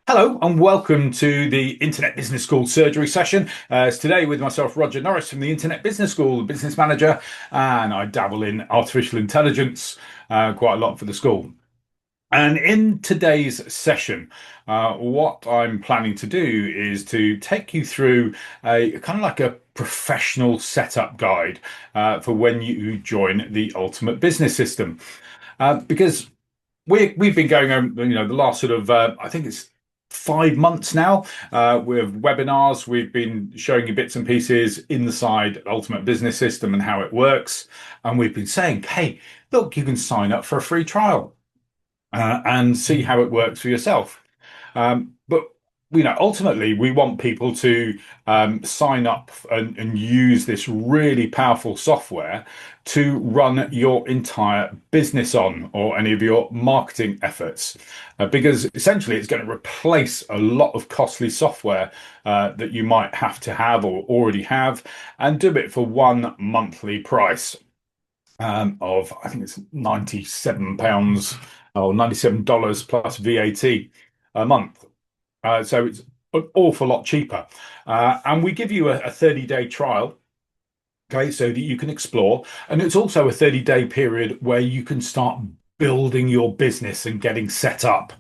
Hello and welcome to the Internet Business School surgery session. It's today with myself, Roger Norris from the Internet Business School, business manager, and I dabble in artificial intelligence quite a lot for the school. And in today's session, what I'm planning to do is to take you through a kind of like a professional setup guide for when you join the Ultimate Business System, because we've been going on, the last sort of I think it's 5 months now with webinars. We've been showing you bits and pieces inside Ultimate Business System and how it works, and we've been saying, hey, look, you can sign up for a free trial and see how it works for yourself. But ultimately, we want people to sign up and use this really powerful software to run your entire business on, or any of your marketing efforts, because essentially it's going to replace a lot of costly software that you might have to have or already have, and do it for one monthly price of, I think it's £97 or $97 plus VAT a month. So it's an awful lot cheaper. And we give you a 30-day trial, okay, so that you can explore. And it's also a 30-day period where you can start building your business and getting set up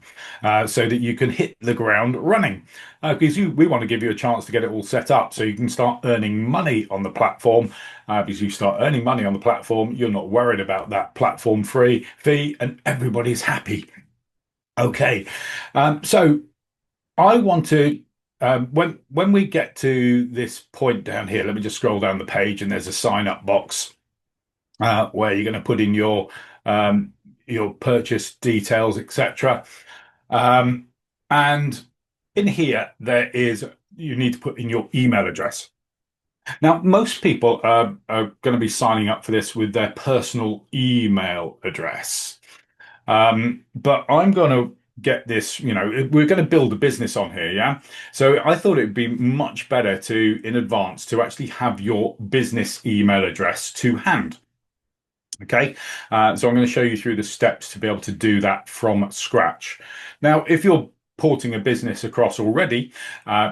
so that you can hit the ground running. Because we want to give you a chance to get it all set up so you can start earning money on the platform. Because you start earning money on the platform, you're not worried about that platform fee, and everybody's happy. Okay, so I want to, when we get to this point down here, let me just scroll down the page, and there's a sign up box where you're going to put in your purchase details, etc. And in here, you need to put in your email address. Now, most people are going to be signing up for this with their personal email address. But I'm going to get this, we're going to build a business on here, yeah? So I thought it'd be much better in advance to actually have your business email address to hand. Okay, so I'm going to show you through the steps to be able to do that from scratch. Now, if you're porting a business across already,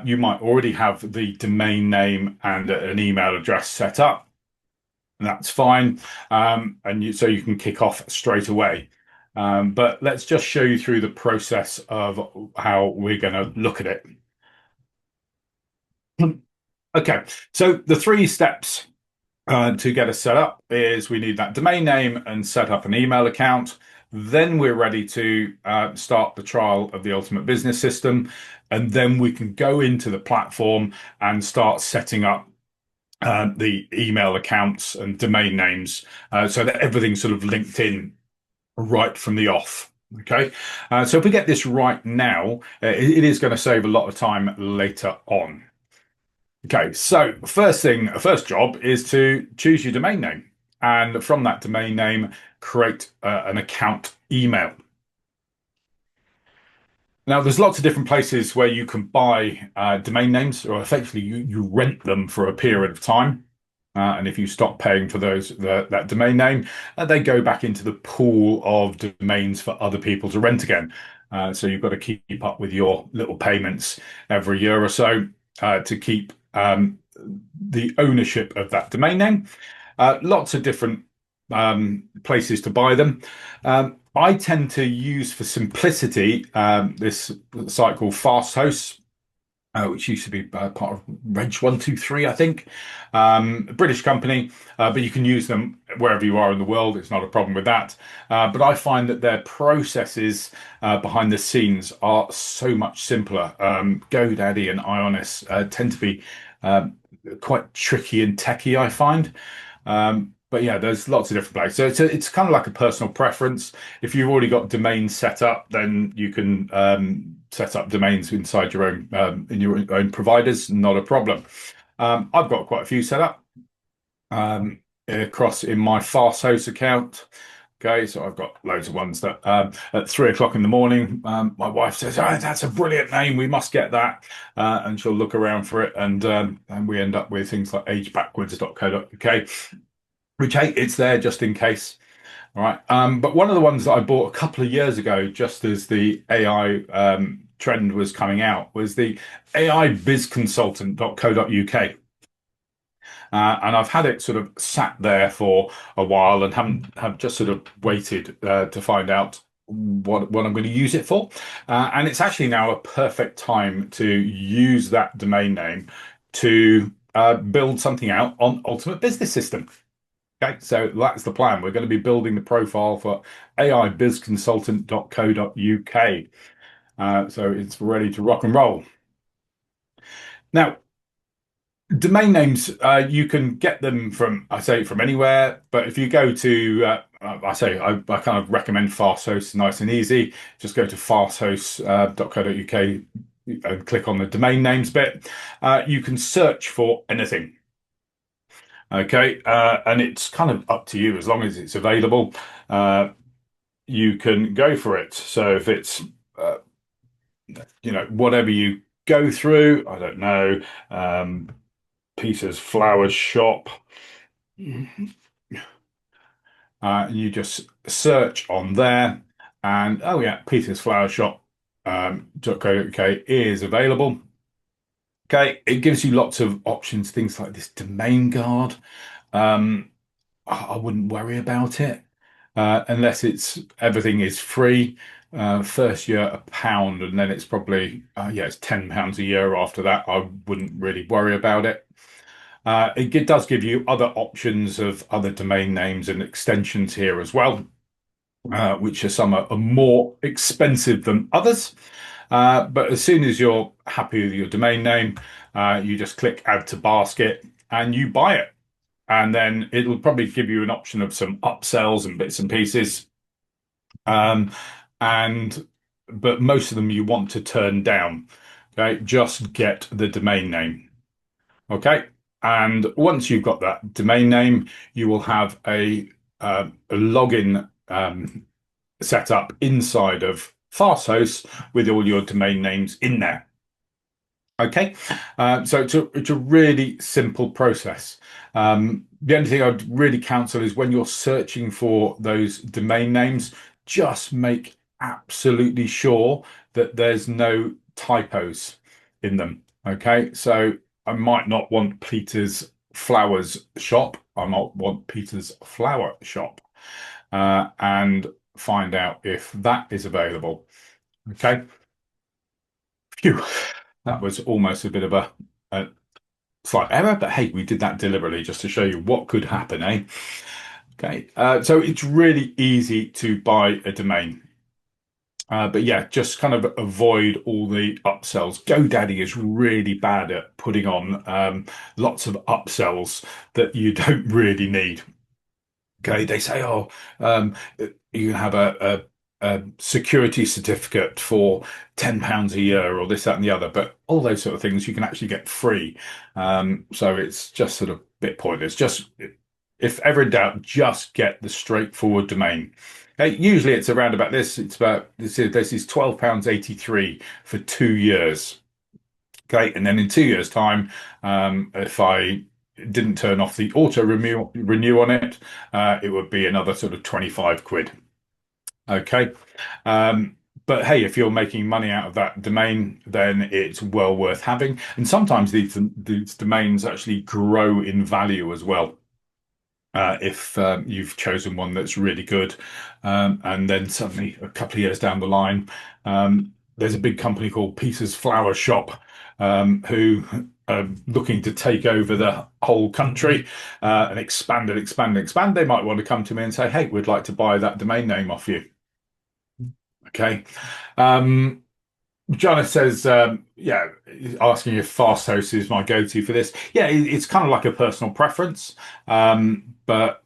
you might already have the domain name and an email address set up. And that's fine. So you can kick off straight away. But let's just show you through the process of how we're going to look at it. Okay, so the 3 steps to get us set up is we need that domain name and set up an email account. Then we're ready to start the trial of the Ultimate Business System. And then we can go into the platform and start setting up the email accounts and domain names so that everything's sort of linked in right from the off. Okay, so if we get this right now, it is going to save a lot of time later on. Okay, so first job is to choose your domain name, and from that domain name, create an account email. Now, there's lots of different places where you can buy domain names, or effectively you rent them for a period of time. And if you stop paying for that domain name, they go back into the pool of domains for other people to rent again. So you've got to keep up with your little payments every year or so to keep the ownership of that domain name. Lots of different places to buy them. I tend to use, for simplicity, this site called FastHosts, which used to be part of Reg123, I think, a British company, but you can use them wherever you are in the world. It's not a problem with that. But I find that their processes behind the scenes are so much simpler. GoDaddy and Ionis tend to be quite tricky and techy, I find. But yeah, there's lots of different places. So it's kind of like a personal preference. If you've already got domains set up, then you can set up domains inside your own in your own providers, not a problem. I've got quite a few set up across in my FastHost account. Okay, so I've got loads of ones that at 3 o'clock in the morning, my wife says, "Oh, that's a brilliant name. We must get that," and she'll look around for it, and we end up with things like agebackwards.co.uk. which, hey, it's there just in case. All right. But one of the ones that I bought a couple of years ago, just as the AI trend was coming out, was the AIBizConsultant.co.uk. And I've had it sort of sat there for a while and haven't have just sort of waited to find out what I'm going to use it for. And it's actually now a perfect time to use that domain name to build something out on Ultimate Business System. Okay, so that's the plan. We're going to be building the profile for AIBizConsultant.co.uk. So it's ready to rock and roll. Now, domain names, you can get them from, I say, from anywhere. But if you go to, I kind of recommend Fasthost, nice and easy. Just go to fasthost.co.uk and click on the domain names bit. You can search for anything. Okay, and it's kind of up to you as long as it's available. You can go for it. So if it's, uh, whatever you go through, I don't know, Peter's Flower Shop. You just search on there, and oh yeah, Peter's Flower Shop .co.uk is available. Okay, it gives you lots of options, things like this domain guard. Um, I wouldn't worry about it unless it's everything is free. First year £1, and then it's probably yeah, it's £10 a year after that. I wouldn't really worry about it. It does give you other options of other domain names and extensions here as well, which are some are more expensive than others. But as soon as you're happy with your domain name, you just click add to basket and you buy it. And then it'll probably give you an option of some upsells and bits and pieces. Um, and but most of them you want to turn down. Okay, just get the domain name. Okay. And once you've got that domain name, you will have a login set up inside of Fasthost with all your domain names in there. Okay, so it's a really simple process. The only thing I'd really counsel is when you're searching for those domain names, just make absolutely sure that there's no typos in them. Okay, so I might not want Peter's Flowers Shop. I might want Peter's Flower Shop, and find out if that is available. Okay. Phew. That was almost a bit of a slight error, but hey, we did that deliberately just to show you what could happen, eh? Okay, so it's really easy to buy a domain. But yeah, just kind of avoid all the upsells. GoDaddy is really bad at putting on lots of upsells that you don't really need. Okay, they say, oh, you can have a security certificate for £10 a year or this, that, and the other, but all those sort of things you can actually get free. So it's just sort of a bit pointless. Just if ever in doubt, just get the straightforward domain. Okay, usually it's around about this. It's about this is £12.83 for 2 years. Okay, and then in 2 years' time, if I didn't turn off the auto renew on it, it would be another sort of 25 quid. Okay. But hey, if you're making money out of that domain, then it's well worth having. And sometimes these domains actually grow in value as well. If you've chosen one that's really good, and then suddenly a couple of years down the line, there's a big company called Peter's Flower Shop, who are looking to take over the whole country, and expand and expand and expand. They might want to come to me and say, "Hey, we'd like to buy that domain name off you." Okay. Um, Jonas says, yeah, asking if Fasthost is my go-to for this. Yeah, it's kind of like a personal preference. But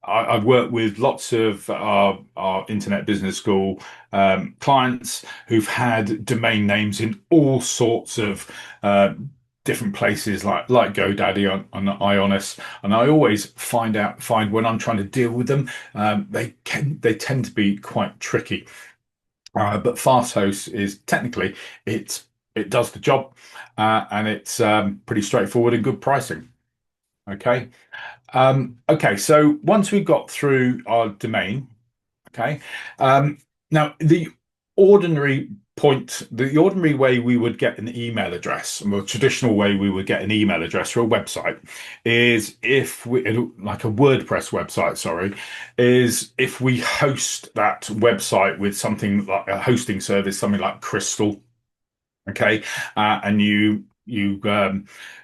I've worked with lots of our Internet Business School clients who've had domain names in all sorts of different places like GoDaddy on Ionis, and I always find when I'm trying to deal with them, they tend to be quite tricky. But Fasthost is technically it does the job, and it's pretty straightforward and good pricing. Okay. Okay, so once we've got through our domain, okay, um, now the ordinary way we would get an email address, a more traditional way we would get an email address for a website is if we, like a WordPress website, sorry, is if we host that website with something like a hosting service, something like Crystal. Okay, and you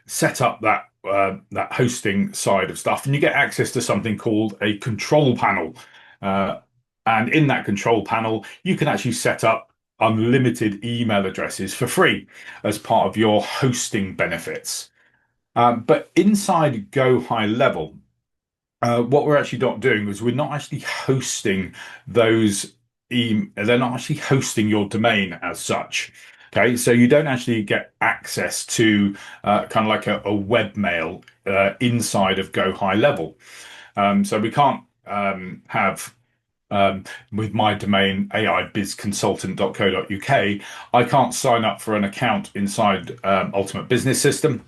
set up that hosting side of stuff, and you get access to something called a control panel. Uh, and in that control panel, you can actually set up unlimited email addresses for free as part of your hosting benefits. But inside Go High Level, what we're actually not doing is we're not actually hosting those they're not actually hosting your domain as such. Okay, so you don't actually get access to kind of like a webmail inside of Go High Level. So we can't have with my domain aibizconsultant.co.uk, I can't sign up for an account inside Ultimate Business System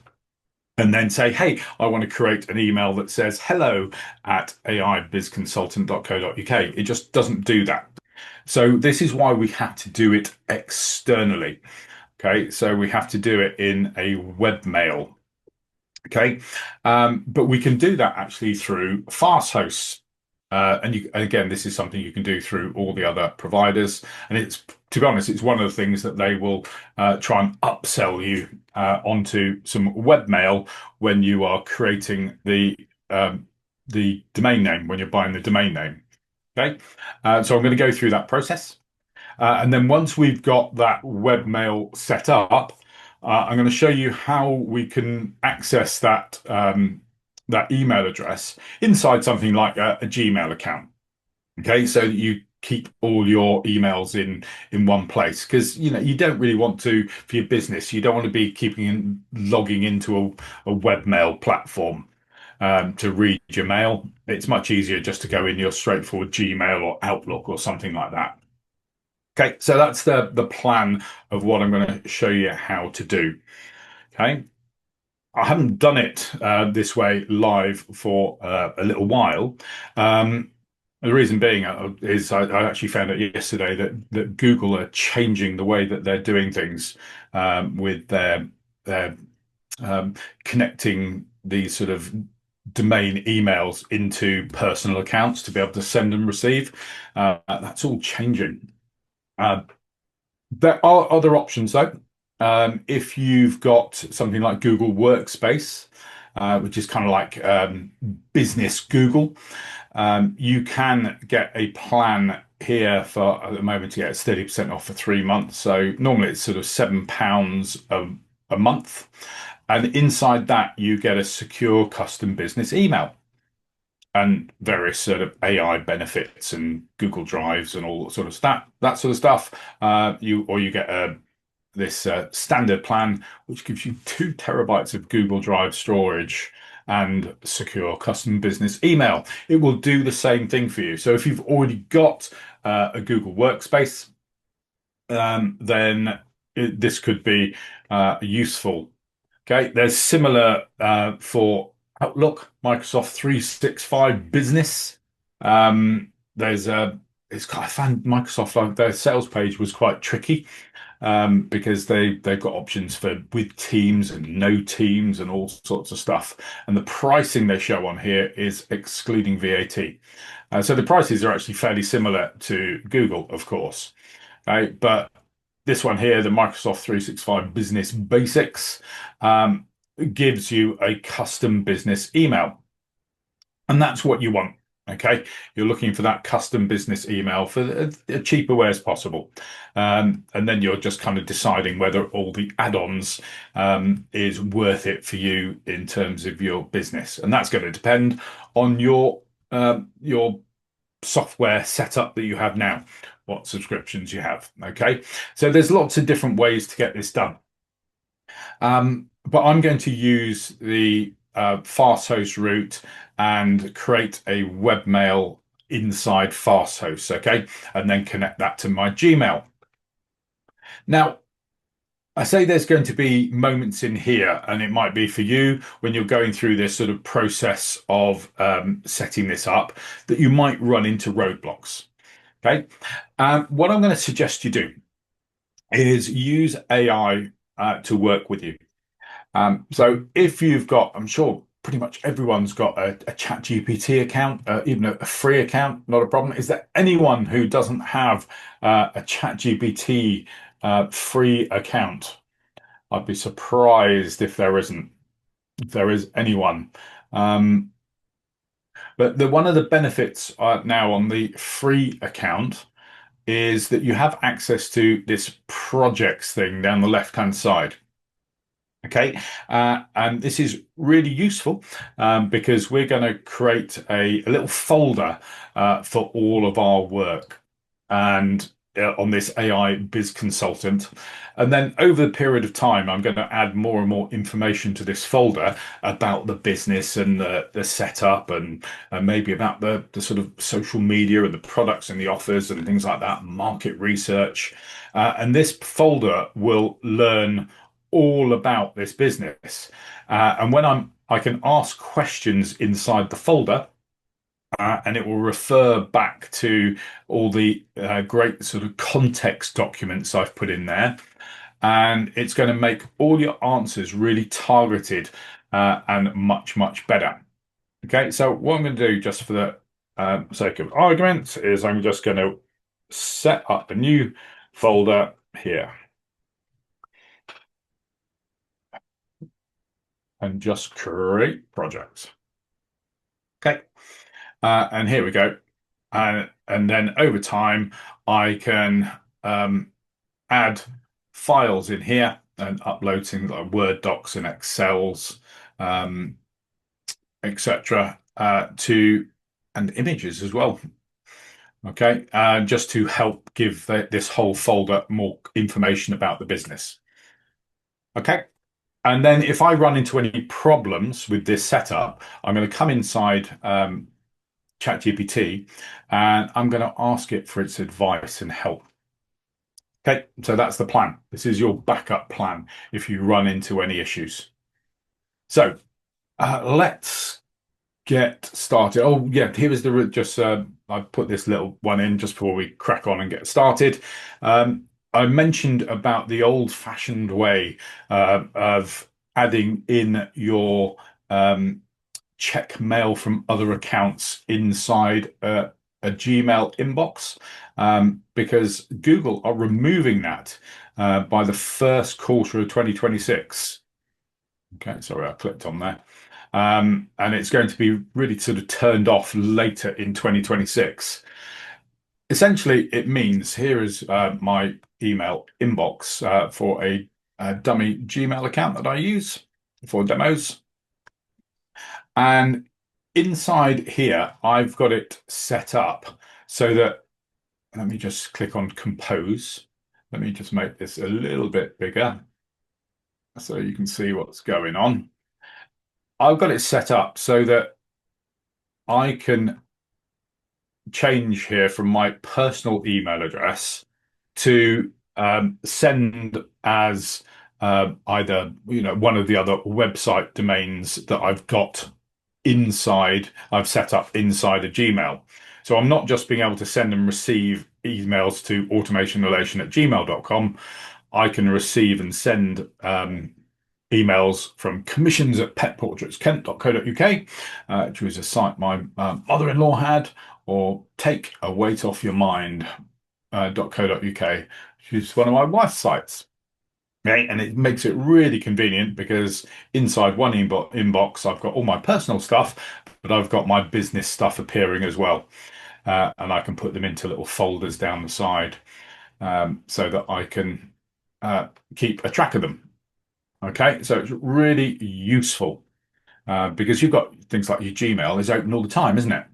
and then say, hey, I want to create an email that says hello at aibizconsultant.co.uk. It just doesn't do that. So this is why we have to do it externally. Okay, so we have to do it in a webmail. Okay, but we can do that actually through fast hosts. Again, this is something you can do through all the other providers. And it's, to be honest, it's one of the things that they will try and upsell you onto some webmail when you are creating the domain name, when you're buying the domain name. Okay, so I'm going to go through that process. And then once we've got that webmail set up, I'm going to show you how we can access that email address inside something like a Gmail account. Okay, so that you keep all your emails in one place because you don't really want to for your business. You don't want to be logging into a webmail platform to read your mail. It's much easier just to go in your straightforward Gmail or Outlook or something like that. Okay, so that's the plan of what I'm going to show you how to do. Okay, I haven't done it this way live for a little while. The reason being is I actually found out yesterday that Google are changing the way that they're doing things with their connecting these sort of domain emails into personal accounts to be able to send and receive. That's all changing. Uh, there are other options though. If you've got something like Google Workspace, which is kind of like business Google, you can get a plan here for at the moment to get 30% off for 3 months. So normally it's sort of £7 a month. And inside that, you get a secure custom business email and various sort of AI benefits and Google Drives and all sort of that sort of stuff. You get this standard plan, which gives you 2 TB of Google Drive storage and secure custom business email. It will do the same thing for you. So if you've already got a Google Workspace, then this could be useful. Okay, there's similar for Outlook, Microsoft 365 Business. There's I found Microsoft their sales page was quite tricky because they've got options for with Teams and no Teams and all sorts of stuff. And the pricing they show on here is excluding VAT. So the prices are actually fairly similar to Google, of course. But this one here, the Microsoft 365 Business Basics, gives you a custom business email. And that's what you want. Okay. You're looking for that custom business email for a cheaper way as possible. And then you're just kind of deciding whether all the add-ons is worth it for you in terms of your business. And that's going to depend on your software setup that you have now, what subscriptions you have. Okay. So there's lots of different ways to get this done. But I'm going to use the FastHost route and create a webmail inside FastHost, okay? And then connect that to my Gmail. Now, I say there's going to be moments in here, and it might be for you when you're going through this sort of process of setting this up, that you might run into roadblocks. Okay. What I'm going to suggest you do is use AI to work with you. So if you've got, I'm sure pretty much everyone's got a chat GPT account, even a free account, not a problem. Is there anyone who doesn't have a chat GPT free account? I'd be surprised if there isn't, if there is anyone. Um, but one of the benefits now on the free account is that you have access to this projects thing down the left-hand side. Okay, and this is really useful because we're going to create a little folder for all of our work and on this AI Biz Consultant. And then over the period of time, I'm going to add more and more information to this folder about the business and the setup and maybe about the sort of social media and the products and the offers and things like that, market research. And this folder will learn all about this business. And when I can ask questions inside the folder, and it will refer back to all the great sort of context documents I've put in there. And it's going to make all your answers really targeted and much, much better. Okay, so what I'm going to do just for the sake of argument is I'm just going to set up a new folder here and just create projects. Okay, and here we go. And then over time, I can add files in here and upload things like Word docs and Excels, etc. To and images as well. Okay, just to help give this whole folder more information about the business. Okay. And then if I run into any problems with this setup, I'm going to come inside ChatGPT and I'm going to ask it for its advice and help. Okay, so that's the plan. This is your backup plan if you run into any issues. So let's get started. Oh, yeah, here is the just I put this little one in just before we crack on and get started. I mentioned about the old-fashioned way of adding in your check mail from other accounts inside a Gmail inbox because Google are removing that by the first quarter of 2026. Okay, sorry, I clicked on there. And it's going to be really sort of turned off later in 2026. Essentially, it means here is my email inbox for a dummy Gmail account that I use for demos. And inside here, I've got it set up so that, let me just click on compose. Let me just make this a little bit bigger so you can see what's going on. I've got it set up so that I can change here from my personal email address to send as either one of the other website domains that I've set up inside a Gmail. So I'm not just being able to send and receive emails to automationrelation@gmail.com. I can receive and send emails from commissions@petportraitskent.co.uk, which was a site my mother-in-law had, or takeaweightofyourmind.co.uk, which is one of my wife's sites. Okay, and it makes it really convenient because inside one inbox, I've got all my personal stuff, but I've got my business stuff appearing as well. And I can put them into little folders down the side so that I can keep a track of them. Okay, so it's really useful because you've got things like your Gmail is open all the time, isn't it?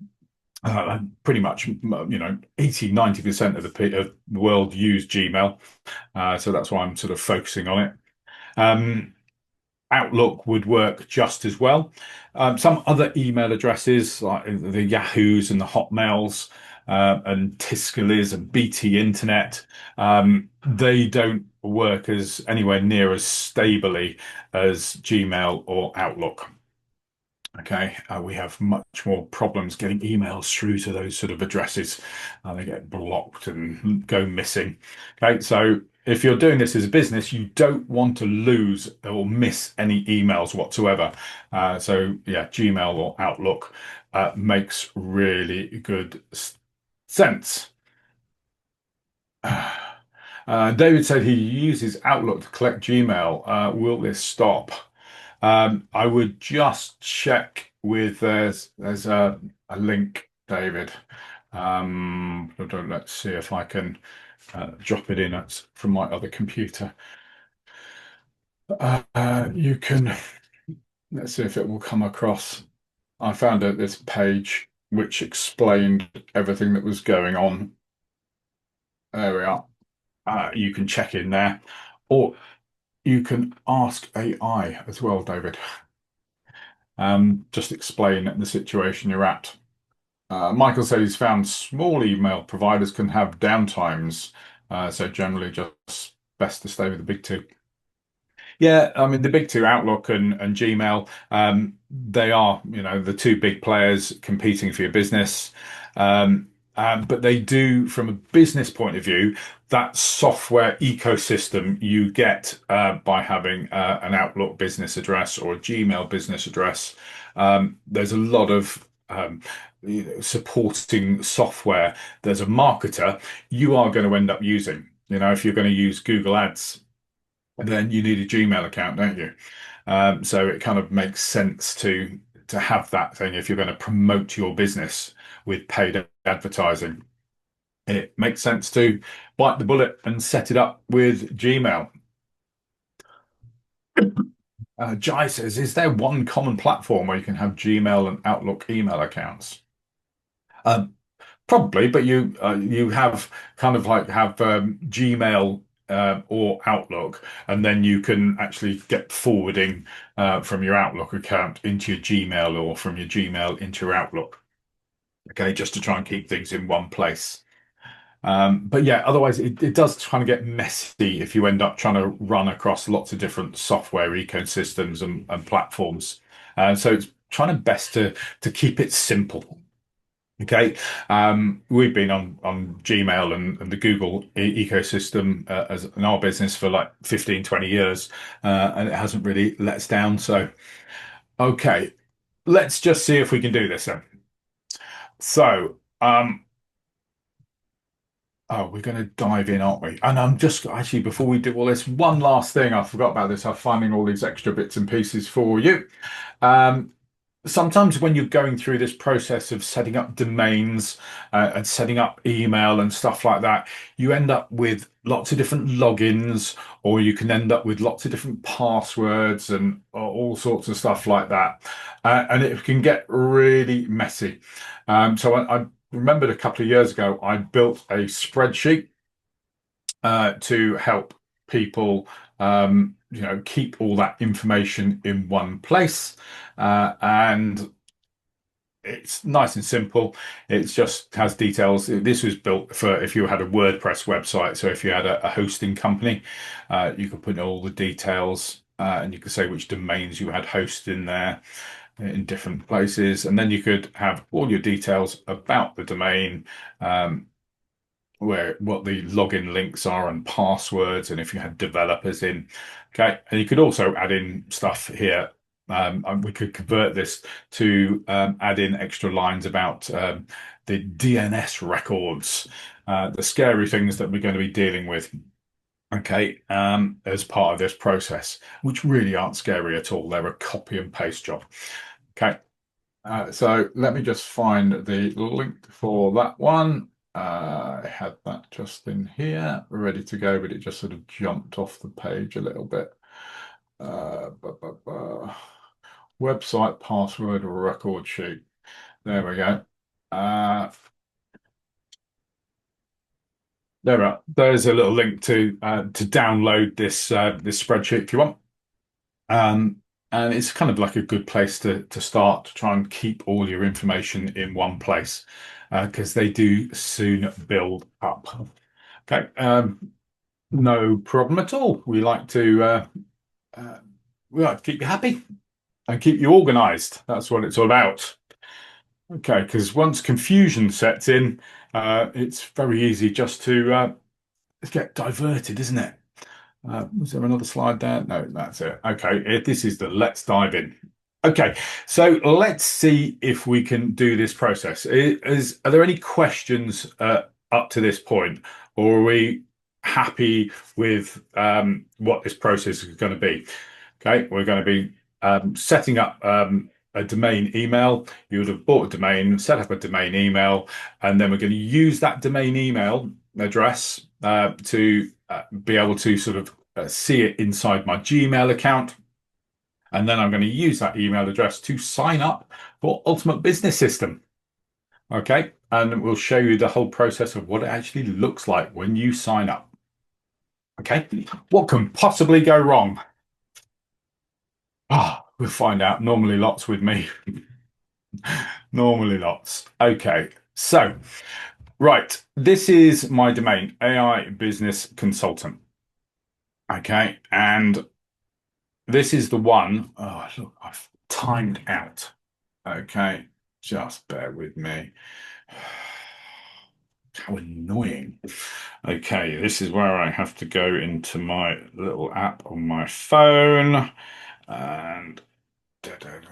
Pretty much, 80–90% of the world use Gmail. So that's why I'm sort of focusing on it. Outlook would work just as well. Some other email addresses like the Yahoos and the Hotmails and Tiscalies and BT Internet, they don't work as anywhere near as stably as Gmail or Outlook. Okay, we have much more problems getting emails through to those sort of addresses. They get blocked and go missing. Okay, so if you're doing this as a business, you don't want to lose or miss any emails whatsoever. So yeah, Gmail or Outlook makes really good sense. David said he uses Outlook to collect Gmail. Will this stop? I would just check with there's a link, David. Let's see if I can drop it in from my other computer. You can let's see if it will come across. I found this page which explained everything that was going on. There we are. You can check in there, or you can ask AI as well, David. Just explain the situation you're at. Michael said he's found small email providers can have downtimes, so generally just best to stay with the big two. Yeah, I mean the big two, Outlook and Gmail, they are, the two big players competing for your business. But they do, from a business point of view, that software ecosystem you get by having an Outlook business address or a Gmail business address. There's a lot of supporting software. There's a marketer you are going to end up using. If you're going to use Google Ads, then you need a Gmail account, don't you? So it kind of makes sense to have that thing if you're going to promote your business with paid advertising. It makes sense to bite the bullet and set it up with Gmail. Jai says, is there one common platform where you can have Gmail and Outlook email accounts? Um, Probably, but you have kind of like have Gmail or Outlook, and then you can actually get forwarding from your Outlook account into your Gmail or from your Gmail into your Outlook. Okay, just to try and keep things in one place. But yeah, otherwise it does kind of get messy if you end up trying to run across lots of different software ecosystems and platforms. So it's trying to best to keep it simple. Okay. We've been on Gmail and the Google ecosystem as in our business for like 15, 20 years, and it hasn't really let us down. So, okay, let's just see if we can do this then. So, oh, we're going to dive in, aren't we? And I'm just actually, before we do all this, one last thing. I forgot about this. I'm finding all these extra bits and pieces for you. Um, Sometimes when you're going through this process of setting up domains and setting up email and stuff like that, you end up with lots of different logins, or you can end up with lots of different passwords and all sorts of stuff like that. And it can get really messy. So I remembered a couple of years ago, I built a spreadsheet to help people keep all that information in one place. And it's nice and simple. It just has details. This was built for if you had a WordPress website. So if you had a hosting company, you could put in all the details and you could say which domains you had hosted in there in different places. And then you could have all your details about the domain, where what the login links are and passwords, and if you had developers in. Okay, and you could also add in stuff here. And we could convert this to add in extra lines about the DNS records, the scary things that we're going to be dealing with. Okay, as part of this process, which really aren't scary at all. They're a copy and paste job. Okay, so let me just find the link for that one. I had that just in here, ready to go, but it just sort of jumped off the page a little bit. Ba, ba, ba. Website password record sheet. There we go. There we are. There's a little link to download this spreadsheet if you want. And it's kind of like a good place to start to try and keep all your information in one place because they do soon build up. Okay. No problem at all. Uh, we like to keep you happy and keep you organized. That's what it's all about. Okay, because once confusion sets in, it's very easy just to get diverted, isn't it? Was there another slide there? No, that's it. Okay, this is the let's dive in. Okay, so let's see if we can do this process. Are there any questions up to this point, or are we happy with what this process is going to be? Okay, we're going to be setting up a domain email. You would have bought a domain, set up a domain email, and then we're going to use that domain email address to be able to sort of see it inside my Gmail account. And then I'm going to use that email address to sign up for Ultimate Business System. Okay, and we'll show you the whole process of what it actually looks like when you sign up. Okay, what can possibly go wrong? We'll find out. Normally lots with me. Normally lots. Okay, so right, this is my domain, AI Business Consultant. Okay, and this is the one. Oh, look, I've timed out. Okay, just bear with me. How annoying. Okay, this is where I have to go into my little app on my phone and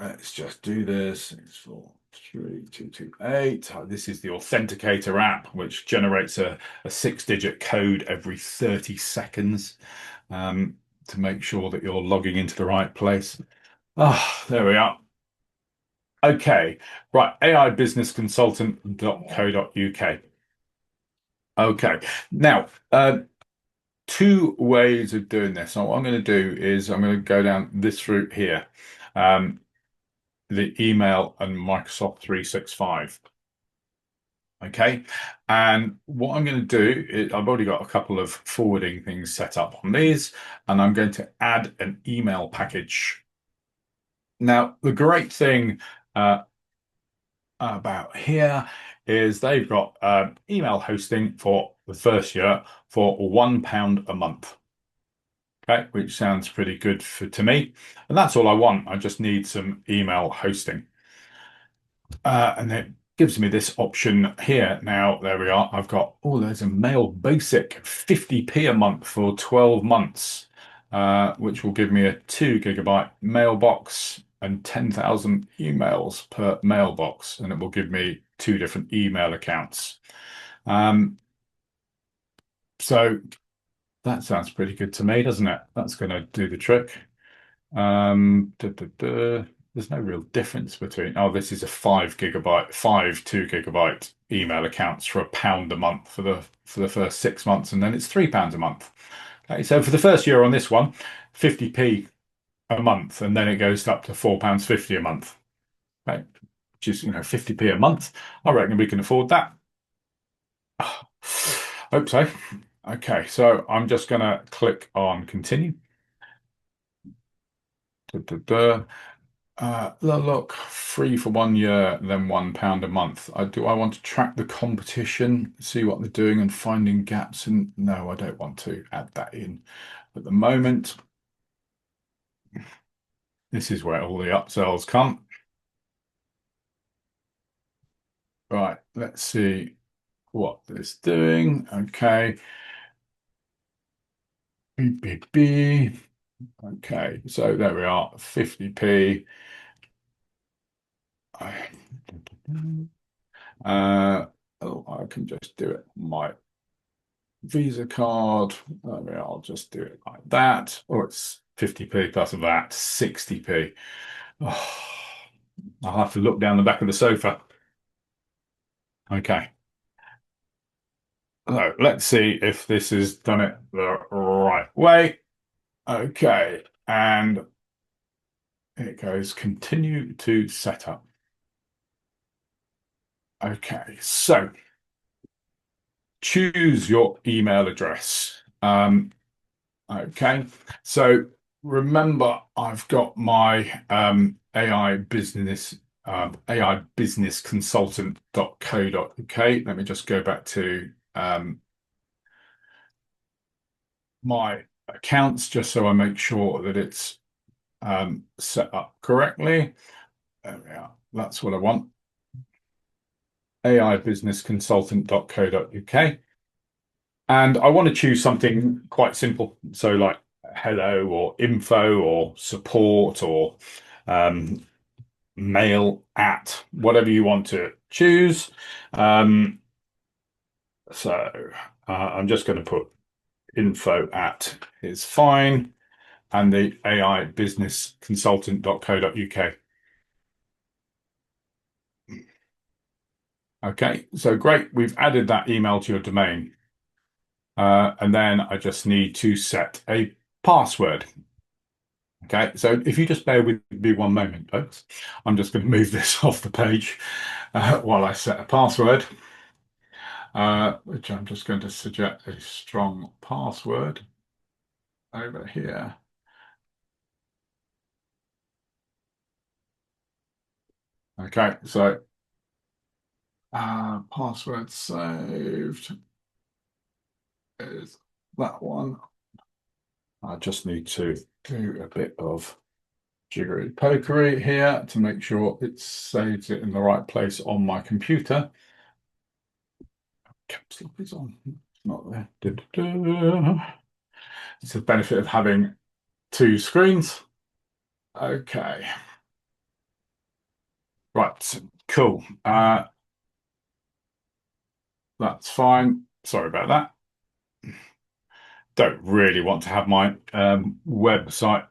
let's just do this. 643228. This is the Authenticator app, which generates a six-digit code every 30 seconds to make sure that you're logging into the right place. There we are. Okay, right, aibusinessconsultant.co.uk. Okay, now two ways of doing this. So what I'm going to do is I'm going to go down this route here. The email and Microsoft 365. Okay. And what I'm going to do is I've already got a couple of forwarding things set up on these, and I'm going to add an email package. Now, the great thing about here is they've got email hosting for the first year for £1 a month. Okay, which sounds pretty good to me. And that's all I want. I just need some email hosting. And it gives me this option here. Now, there we are. I've got, oh, there's a Mail Basic 50p a month for 12 months, which will give me a 2 GB mailbox and 10,000 emails per mailbox. And it will give me two different email accounts. So that sounds pretty good to me, doesn't it? That's going to do the trick. There's no real difference between, oh, this is a 5 GB, 2 GB email accounts for £1 a month for the first 6 months, and then it's £3 a month. Okay, so for the first year on this one, 50p a month, and then it goes up to £4.50 a month. Okay, which is 50p a month. I reckon we can afford that. Hope so. Okay, so I'm just going to click on continue. Look, free for 1 year, then £1 a month. Do I want to track the competition, see what they're doing and finding gaps? And no, I don't want to add that in at the moment. This is where all the upsells come. Right, let's see what it's doing. Okay. Beep, beep, beep. Okay, so there we are, 50p. Oh, I can just do it on my Visa card. I'll just do it like that. Oh, it's 50p plus of that, 60p. Oh, I'll have to look down the back of the sofa. Okay. So let's see if this has done it the right way. Okay. And it goes continue to set up. Okay. So choose your email address. Okay, so remember, I've got my AI business aibusinessconsultant.co.uk. Let me just go back to my accounts just so I make sure that it's set up correctly. There we are. That's what I want. aibusinessconsultant.co.uk. And I want to choose something quite simple. So like hello or info or support or um, mail at, whatever you want to choose. Um, so I'm just going to put info at is fine and the aibusinessconsultant.co.uk. Okay, so great. We've added that email to your domain. And then I just need to set a password. Okay, so if you just bear with me one moment, folks, I'm just going to move this off the page while I set a password, which I'm just going to suggest a strong password over here. Okay, so password saved is that one. I just need to do a bit of jiggery pokery here to make sure it saves it in the right place on my computer. Caps lock is on. It's not there. It's the benefit of having two screens. Okay. Right. Cool. That's fine. Sorry about that. Don't really want to have my website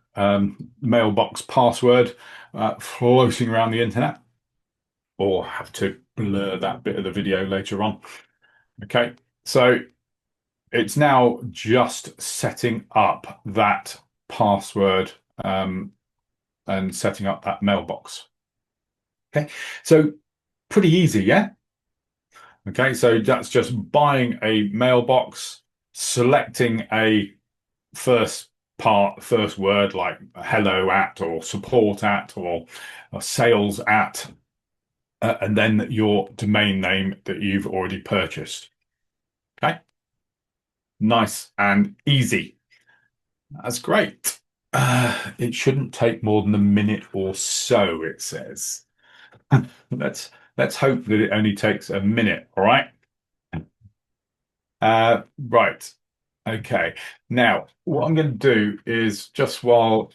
mailbox password floating around the internet, or have to blur that bit of the video later on. Okay. So it's now just setting up that password and setting up that mailbox. Okay, so pretty easy, yeah? Okay, so that's just buying a mailbox, selecting a first first word like hello at or support at or sales at, and then your domain name that you've already purchased. Okay, nice and easy. That's great. It shouldn't take more than a minute or so, it says. Let's hope that it only takes a minute, all right? Right. Okay. Now, what I'm going to do is just while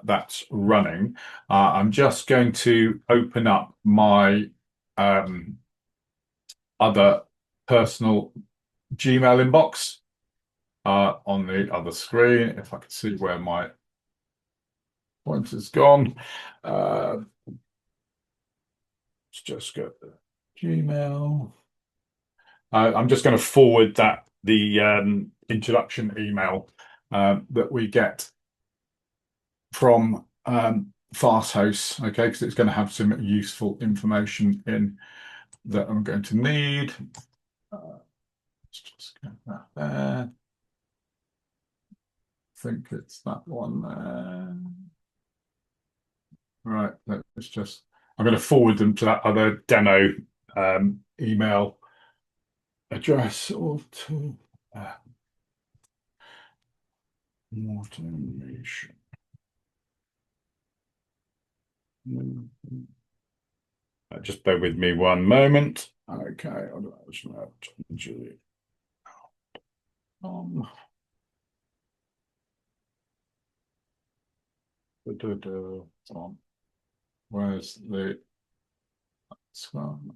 that's running, I'm just going to open up my other personal Gmail inbox on the other screen, if I can see where my pointer's gone. Let's just go to Gmail. I'm just going to forward the introduction email that we get from FastHost, okay, because it's going to have some useful information in that I'm going to need. Let's just get that there. I think it's that one there. Right, let's just, I'm going to forward them to that other demo email address or to automation. Just bear with me one moment. Okay, where's the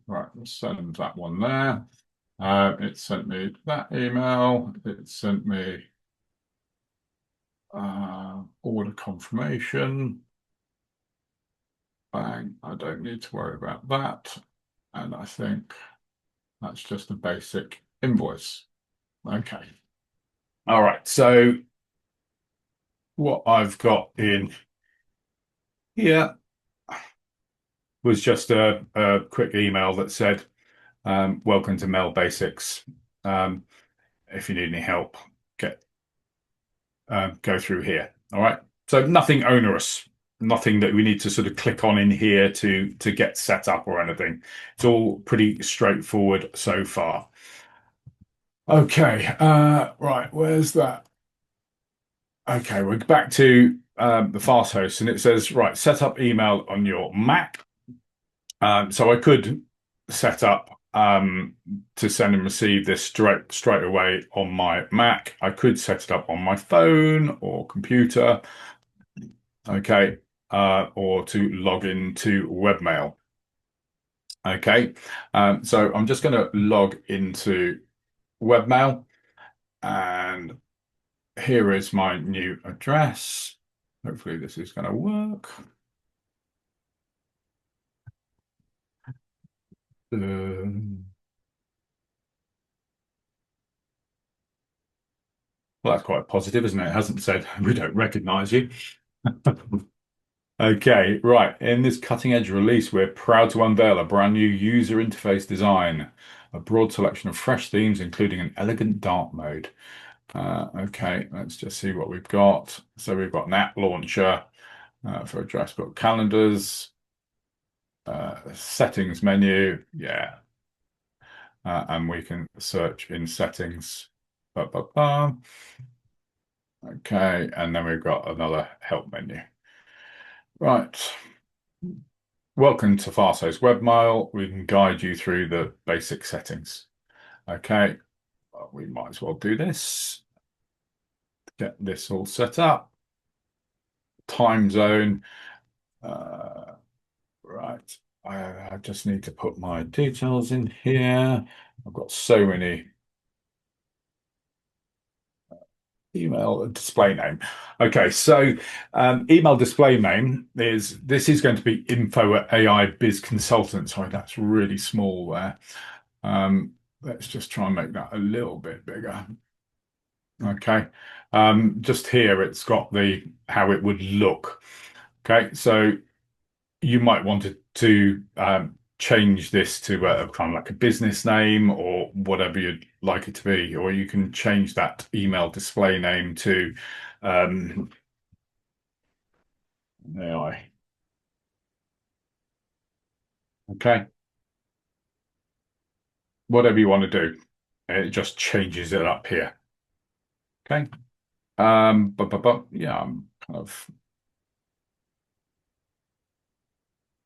right? Let's send that one there. It sent me that email. It sent me order confirmation. Bang, I don't need to worry about that. And I think that's just a basic invoice. Okay. All right. So what I've got in here was just a quick email that said, welcome to Mail Basics. If you need any help, go through here. All right. So nothing onerous, nothing that we need to sort of click on in here to get set up or anything. It's all pretty straightforward so far. Okay, right, where's that? Okay, we're back to the fast host, and it says, right, set up email on your Mac. So I could set up to send and receive this straight away on my Mac. I could set it up on my phone or computer, okay, or to log into webmail. Okay, so I'm just going to log into webmail, and here is my new address. Hopefully this is going to work. Well, that's quite positive, isn't it? It hasn't said we don't recognize you. Okay, right. In this cutting edge release, we're proud to unveil a brand new user interface design, a broad selection of fresh themes, including an elegant dark mode. Okay, let's just see what we've got. So we've got an app launcher for address book calendars, settings menu, yeah, and we can search in settings. Ba, ba, ba. Okay, and then we've got another help menu. Right. Welcome to Farso's Webmail. We can guide you through the basic settings. Okay, well, we might as well do this. Get this all set up. Time zone. Uh, right. I just need to put my details in here. I've got so many email display name. Okay, so email display name is this is going to be info at AI Biz Consultant. Sorry, that's really small there. Let's just try and make that a little bit bigger. Okay. Just here it's got the how it would look. Okay, so you might want to change this to a kind of like a business name or whatever you'd like it to be, or you can change that email display name to um, AI. Okay, whatever you want to do, it just changes it up here. Okay, but yeah, I'm kind of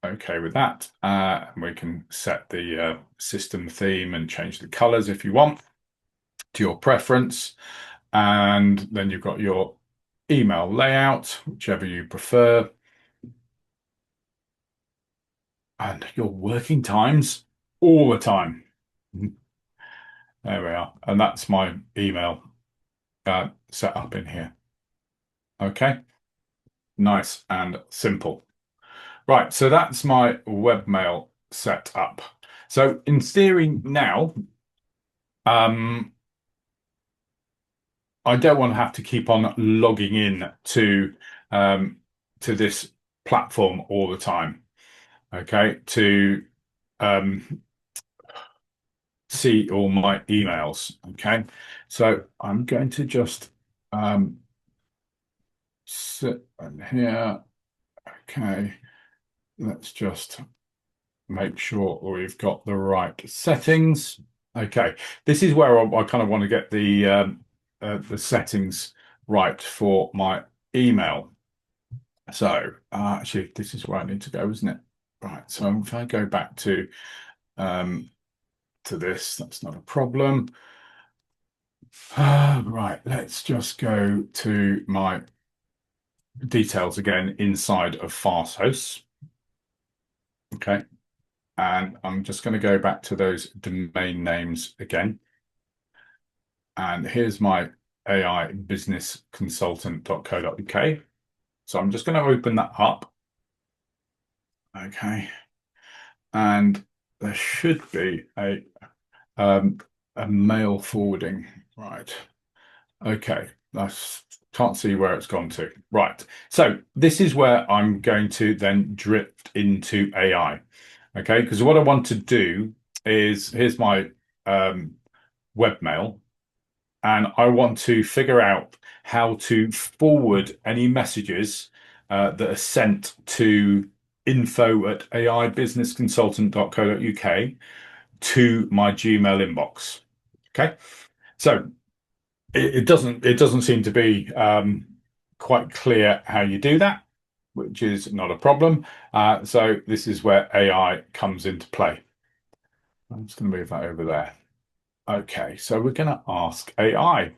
okay with that. And we can set the system theme and change the colors if you want to your preference. And then you've got your email layout, whichever you prefer, and your working times all the time. There we are. And that's my email set up in here. Okay, nice and simple. Right, so that's my webmail set up. So in theory now, um, I don't want to have to keep on logging in um, to this platform all the time. Okay, to um, see all my emails. Okay, so I'm going to just sit in here. Okay, let's just make sure we've got the right settings. Okay, this is where I kind of want to get the settings right for my email. So actually, this is where I need to go, isn't it? Right. So if I go back um, to this, that's not a problem. Right. Let's just go to my details again inside of FastHost. Okay. And I'm just going to go back to those domain names again. And here's my AI business consultant.co.uk. So I'm just going to open that up. Okay. And there should be um, a mail forwarding. Right. Okay. I can't see where it's gone to. Right. So this is where I'm going to then drift into AI. Okay. Because what I want to do is here's my webmail, and I want to figure out how to forward any messages that are sent to info at aibusinessconsultant.co.uk to my Gmail inbox. Okay. So it doesn't seem to be quite clear how you do that, which is not a problem. So this is where AI comes into play. I'm just going to move that over there. Okay, so we're going to ask AI.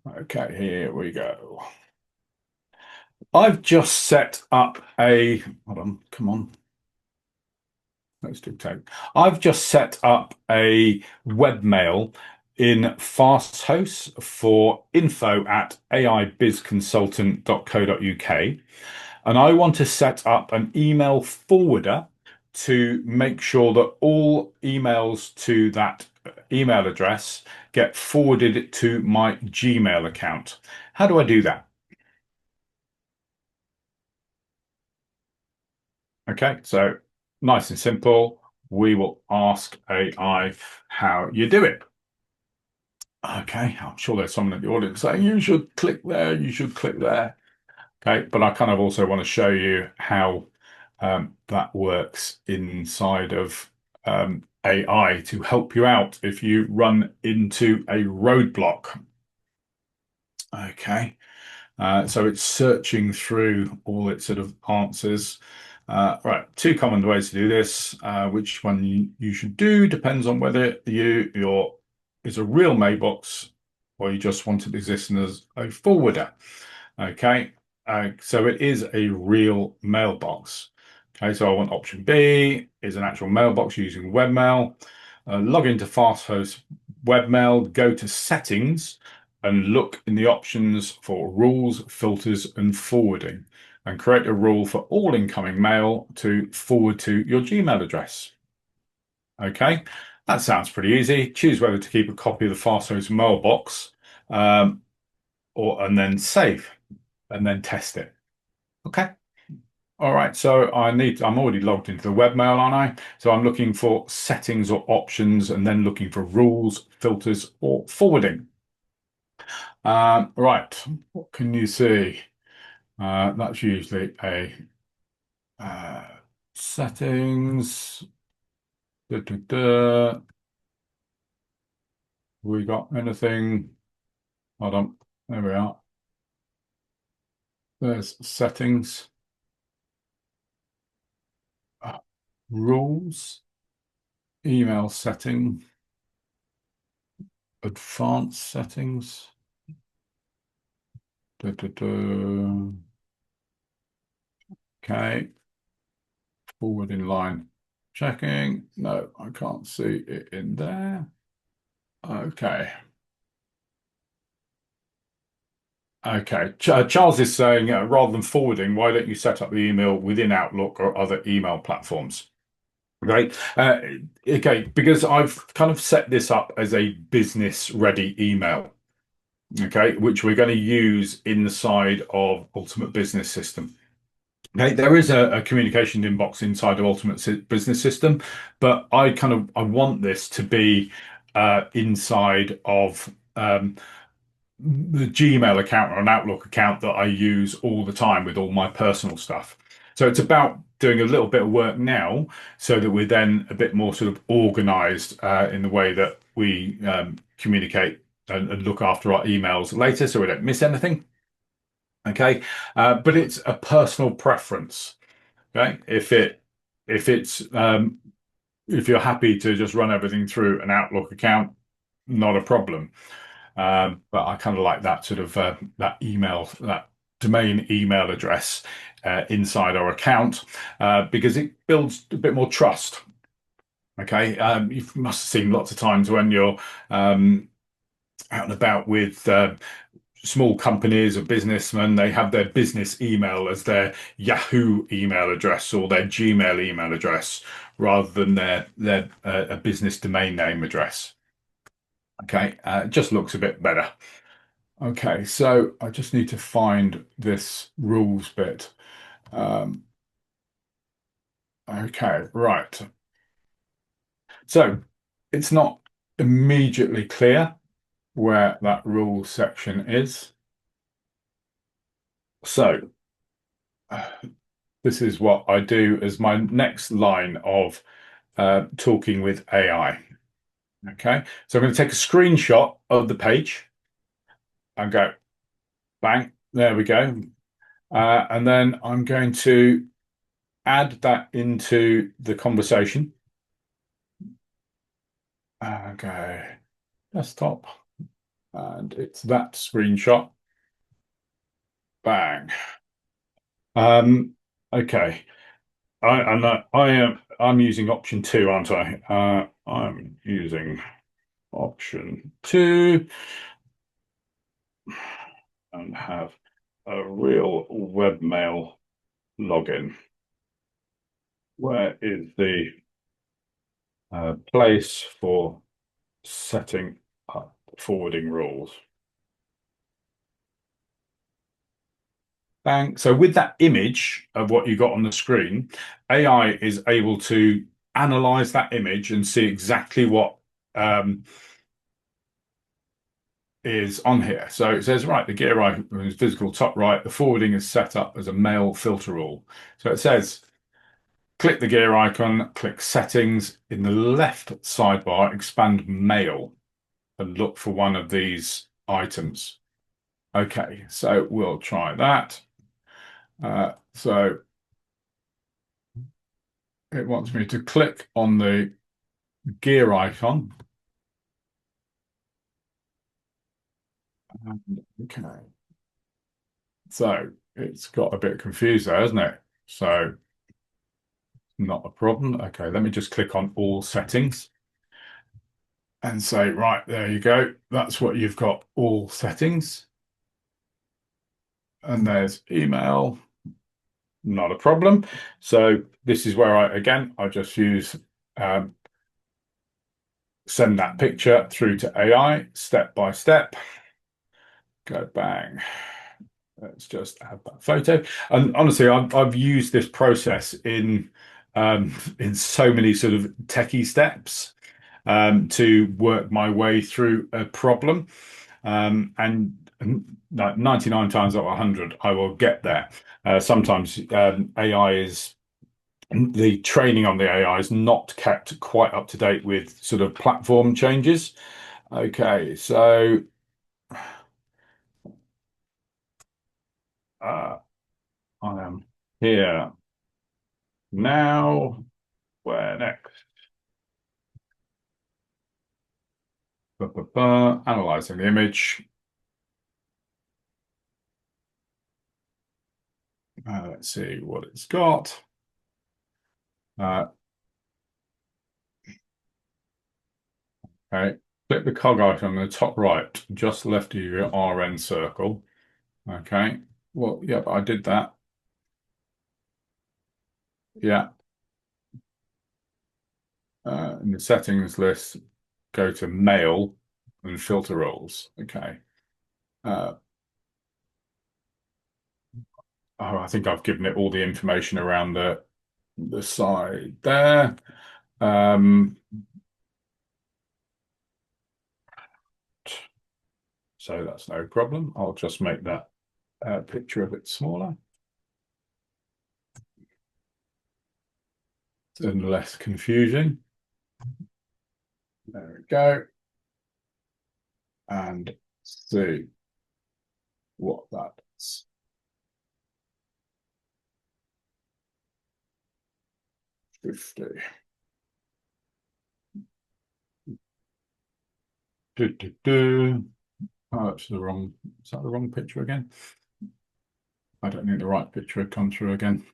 Okay, here we go. I've just set up a, hold on, come on. Let's do take. I've just set up a webmail in Fasthost for info@aibizconsultant.co.uk. And I want to set up an email forwarder to make sure that all emails to that email address get forwarded to my Gmail account. How do I do that? Okay, so nice and simple. We will ask AI how you do it. Okay, I'm sure there's someone in the audience saying you should click there, you should click there. Okay, but I kind of also want to show you how that works inside of AI to help you out if you run into a roadblock. Okay. So it's searching through all its sort of answers. Right, two common ways to do this. Which one you should do depends on whether your is a real mailbox or you just want it existing as a forwarder. Okay, so it is a real mailbox. Okay, so I want option B is an actual mailbox using webmail. Log into Fasthost webmail, go to settings and look in the options for rules, filters, and forwarding, and create a rule for all incoming mail to forward to your Gmail address. Okay, that sounds pretty easy. Choose whether to keep a copy of the Fasthost mailbox, um, or and then save and then test it. Okay. All right, so I'm already logged into the webmail, aren't I? So I'm looking for settings or options and then looking for rules, filters, or forwarding. Right, what can you see? That's usually a uh, settings. Da, da, da. We got anything? Hold on, there we are. There's settings, uh, rules, email setting, advanced settings. Da, da, da. Okay, forward in line. Checking. No, I can't see it in there. Okay. Okay. Charles is saying, rather than forwarding, why don't you set up the email within Outlook or other email platforms? Right. Okay, because I've kind of set this up as a business ready email. Okay, which we're going to use inside of Ultimate Business System. Okay, there is a communication inbox inside of Business System, but I want this to be inside of the Gmail account or an Outlook account that I use all the time with all my personal stuff. So it's about doing a little bit of work now so that we're then a bit more sort of organized in the way that we communicate and look after our emails later so we don't miss anything. Okay. But it's a personal preference. Okay. If it's if you're happy to just run everything through an Outlook account, not a problem. But I kind of like that sort of that that domain email address inside our account because it builds a bit more trust. Okay, you must have seen lots of times when you're out and about with small companies or businessmen, they have their business email as their Yahoo email address or their Gmail email address rather than their a business domain name address. Okay, it just looks a bit better. Okay, so I just need to find this rules bit. Um, okay, right. So it's not immediately clear where that rules section is. So this is what I do as my next line of talking with AI. Okay, so I'm going to take a screenshot of the page and go bang. There we go. And then I'm going to add that into the conversation. Okay, desktop, and it's that screenshot. Bang. Um, okay. I'm using option two, aren't I? I'm using option two and have a real webmail login. Where is the place for setting up forwarding rules? Bang. So with that image of what you got on the screen, AI is able to analyze that image and see exactly what um, is on here. So it says, right, the gear icon is physical top right. The forwarding is set up as a mail filter rule. So it says, click the gear icon, click settings in the left sidebar, expand mail and look for one of these items. Okay, so we'll try that. So it wants me to click on the gear icon. Okay, so it's got a bit confused there, hasn't it? So not a problem. Okay, let me just click on all settings and say, right, there you go. That's what you've got, all settings. And there's email, not a problem. So this is where I just use send that picture through to AI step by step. Go bang. Let's just add that photo. And honestly, I've used this process in so many sort of techie steps to work my way through a problem. And like 99 times out of 100, I will get there. Sometimes AI is the training on the AI is not kept quite up to date with sort of platform changes. Okay, so uh, I am here now. Where next? Analyzing the image. Let's see what it's got. Uh, okay, click the cog icon on the top right, just left of your RN circle. Okay, well, yeah, but I did that. Yeah, in the settings list, go to mail and filter roles. Okay. Uh, oh, I think I've given it all the information around the side there. Um, so that's no problem. I'll just make that picture a bit smaller and less confusing. There we go. And see what that's 50. Do, do, do. Oh, that's the wrong, is that the wrong picture again? I don't think the right picture had come through again.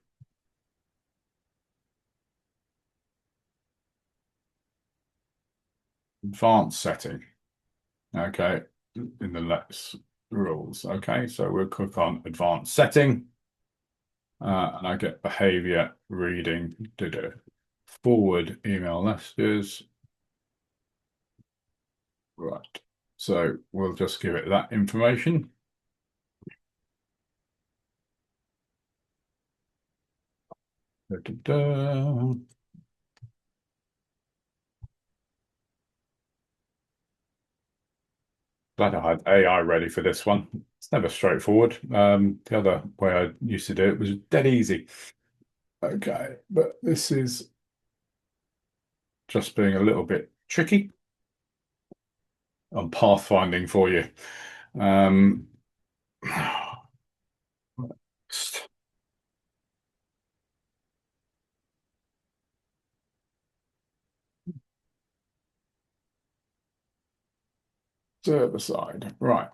Advanced setting. Okay, in the let's rules. Okay, so we'll click on advanced setting. And I get behavior reading to do forward email messages. Right. So we'll just give it that information. Da, da, da. Glad I had AI ready for this one. It's never straightforward. The other way I used to do it was dead easy. Okay, but this is just being a little bit tricky. I'm pathfinding for you. Um, server side, right.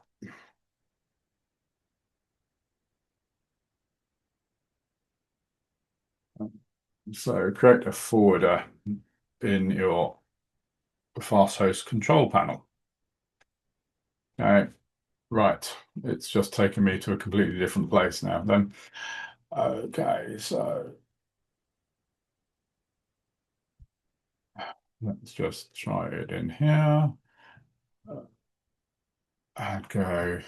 So create a forwarder in your fast host control panel. Okay, right. It's just taken me to a completely different place now then. Okay, so let's just try it in here and go.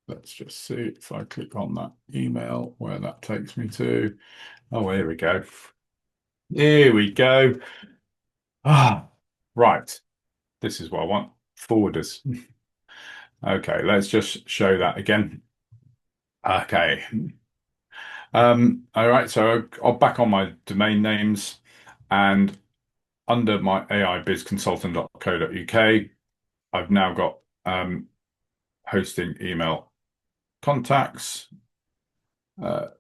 Let's just see if I click on that email where that takes me to. Oh, here we go. Here we go. Ah, right. This is what I want. Forwarders. Okay, let's just show that again. Okay. All right, so I'll back on my domain names and under my aibizconsultant.co.uk, I've now got hosting email contacts.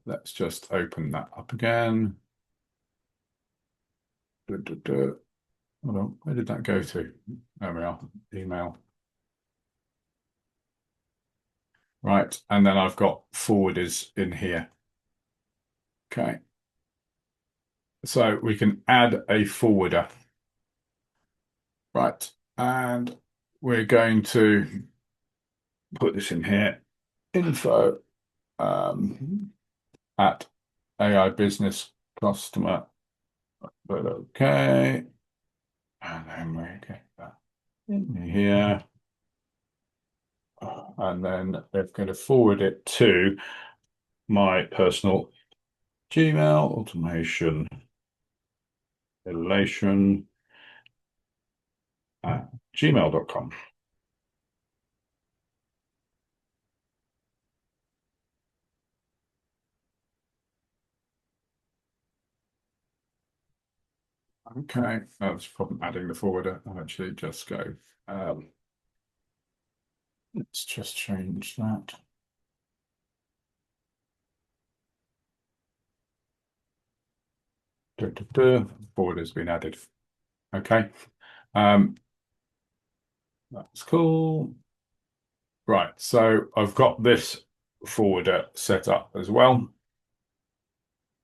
Let's just open that up again. Hold on, where did that go to? There we are, email. Right, and then I've got forwarders in here. Okay, so we can add a forwarder. Right, and we're going to put this in here. Info at AI Business Customer. But okay, and then we get that in here. And then they're going to forward it to my personal Gmail automation elation at gmail.com. Okay, that's from adding the forwarder. I'll actually just go. Let's just change that. Forwarder's been added. Okay, that's cool. Right, so I've got this forwarder set up as well.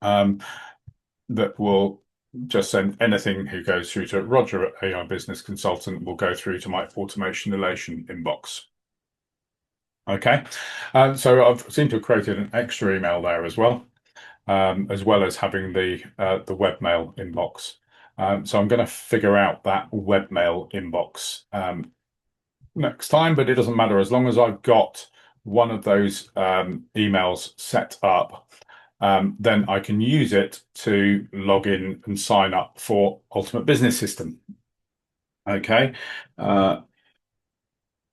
That will just send anything who goes through to Roger at AI Business Consultant will go through to my automation elation inbox. Okay, so I've seemed to have created an extra email there as well as having the webmail inbox. So I'm going to figure out that webmail inbox next time, but it doesn't matter as long as I've got one of those emails set up. Then I can use it to log in and sign up for Ultimate Business System. Okay, so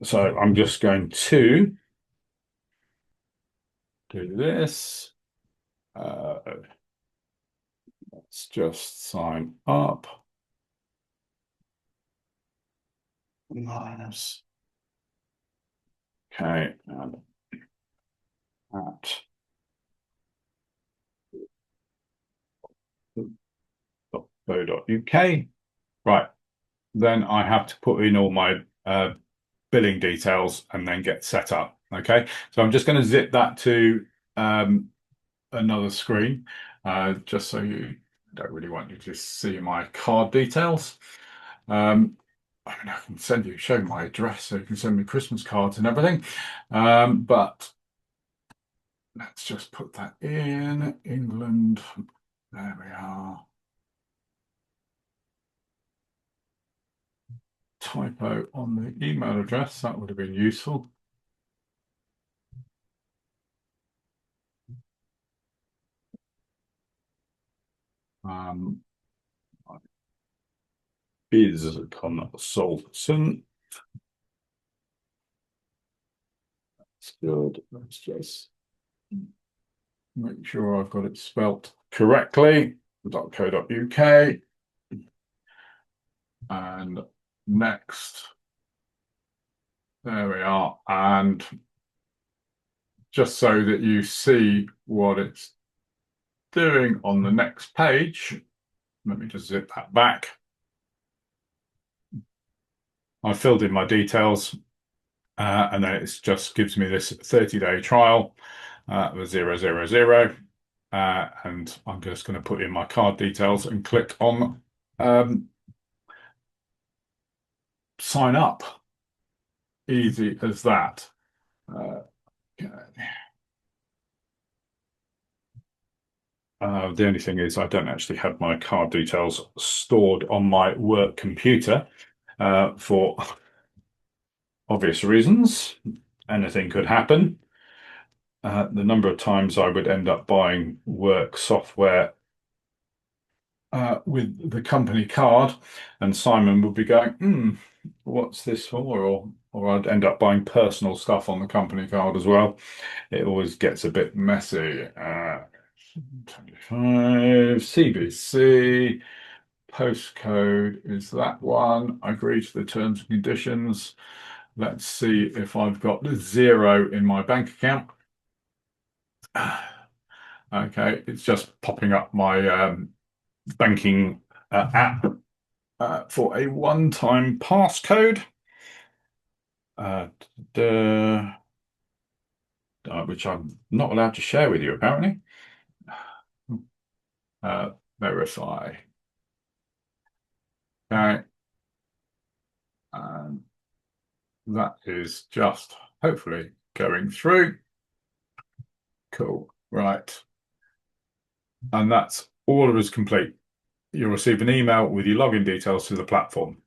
I'm just going to do this. Let's just sign up. Minus. Okay, and at .co.uk. Right, then I have to put in all my billing details and then get set up. Okay, so I'm just going to zip that to another screen, just so you don't really want you to see my card details. I mean, I can show my address so you can send me Christmas cards and everything. But let's just put that in England. There we are. Typo on the email address, that would have been useful. Biz consultant. That's good. Let's just make sure I've got it spelt correctly. .co.uk. And next. There we are. And just so that you see what it's doing on the next page, let me just zip that back. I filled in my details, and then it just gives me this 30-day trial with 000. And I'm just going to put in my card details and click on sign up. Easy as that. Okay. The only thing is I don't actually have my card details stored on my work computer for obvious reasons. Anything could happen. The number of times I would end up buying work software with the company card, and Simon would be going, what's this for? Or I'd end up buying personal stuff on the company card as well. It always gets a bit messy. 25 CBC postcode is that one. I agree to the terms and conditions. Let's see if I've got the 0 in my bank account. Okay, it's just popping up my banking app for a one-time passcode, which I'm not allowed to share with you, apparently. Verify. Okay. And that is just hopefully going through. Cool. Right. And that's all of us complete. You'll receive an email with your login details to the platform.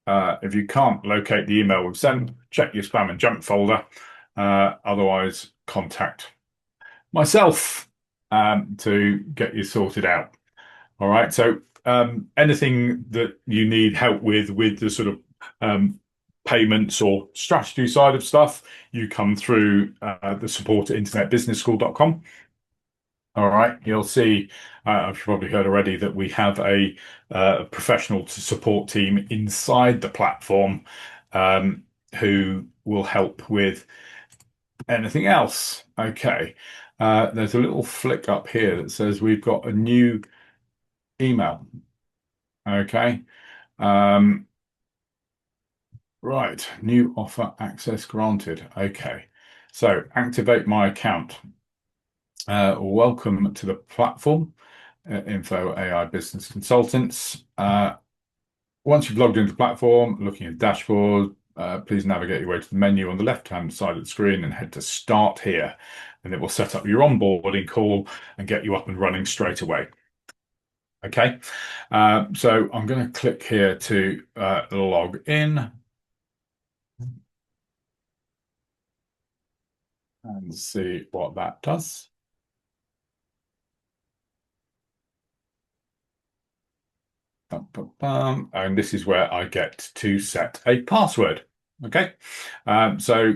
If you can't locate the email we've sent, check your spam and junk folder. Otherwise, contact myself to get you sorted out. All right. So anything that you need help with the sort of payments or strategy side of stuff, you come through the support at internetbusinessschool.com. All right, you'll see, I've probably heard already that we have a professional support team inside the platform who will help with anything else. Okay, there's a little flick up here that says we've got a new email. Okay, right, new offer access granted. Okay, so activate my account. Welcome to the platform, Info AI Business Consultants. Once you've logged into the platform, looking at the dashboard, please navigate your way to the menu on the left-hand side of the screen and head to Start Here. And it will set up your onboarding call and get you up and running straight away. Okay, so I'm going to click here to log in and see what that does. And this is where I get to set a password. Okay, so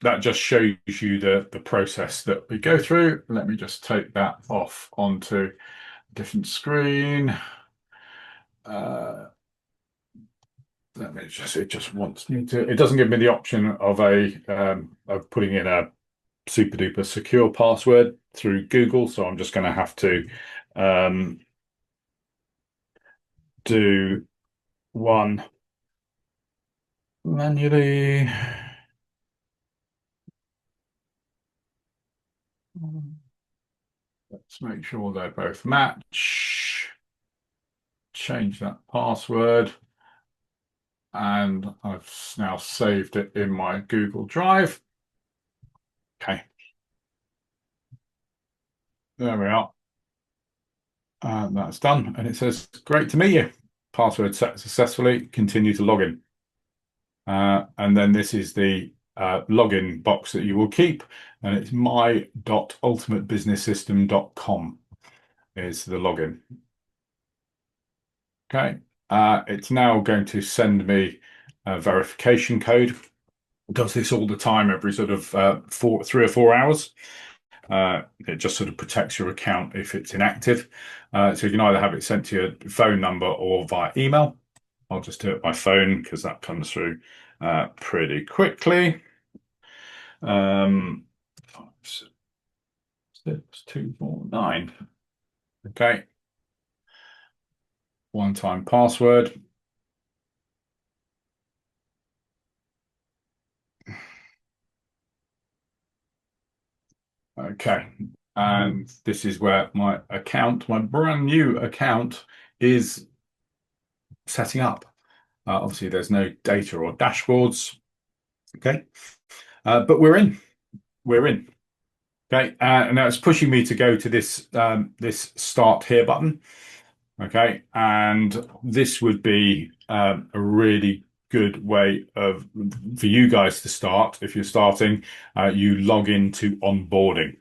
that just shows you the process that we go through. Let me just take that off onto a different screen. Let me just, it just wants me to, it doesn't give me the option of of putting in a super duper secure password through Google. So I'm just going to have to do one manually. Let's make sure they both match. Change that password. And I've now saved it in my Google Drive. Okay. There we are. And that's done. And it says, great to meet you. Password set successfully. Continue to log in. And then this is the login box that you will keep. And it's my.ultimatebusinesssystem.com is the login. Okay. It's now going to send me a verification code. It does this all the time, every sort of 3 or 4 hours. It just sort of protects your account if it's inactive. So you can either have it sent to your phone number or via email. I'll just do it by phone because that comes through pretty quickly. 56249. Okay. One-time password. Okay. And this is where my account, my brand new account, is setting up. Obviously, there's no data or dashboards. Okay. But we're in. We're in. Okay. And now it's pushing me to go to this this start here button. Okay. And this would be a really good way of for you guys to start. If you're starting, you log into onboarding.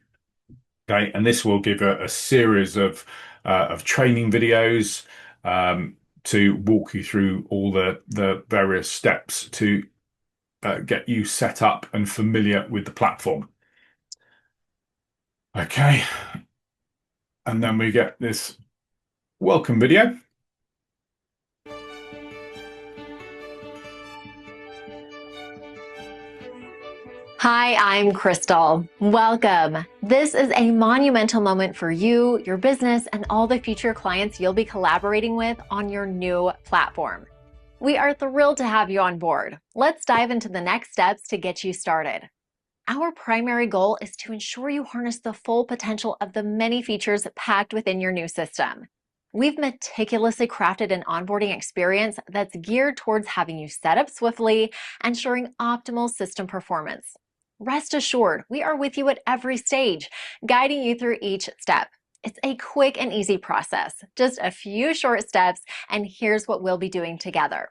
Okay, and this will give a series of training videos to walk you through all the various steps to get you set up and familiar with the platform. Okay, and then we get this welcome video. Hi, I'm Crystal. Welcome. This is a monumental moment for you, your business, and all the future clients you'll be collaborating with on your new platform. We are thrilled to have you on board. Let's dive into the next steps to get you started. Our primary goal is to ensure you harness the full potential of the many features packed within your new system. We've meticulously crafted an onboarding experience that's geared towards having you set up swiftly, ensuring optimal system performance. Rest assured, we are with you at every stage, guiding you through each step. It's a quick and easy process, just a few short steps, and here's what we'll be doing together.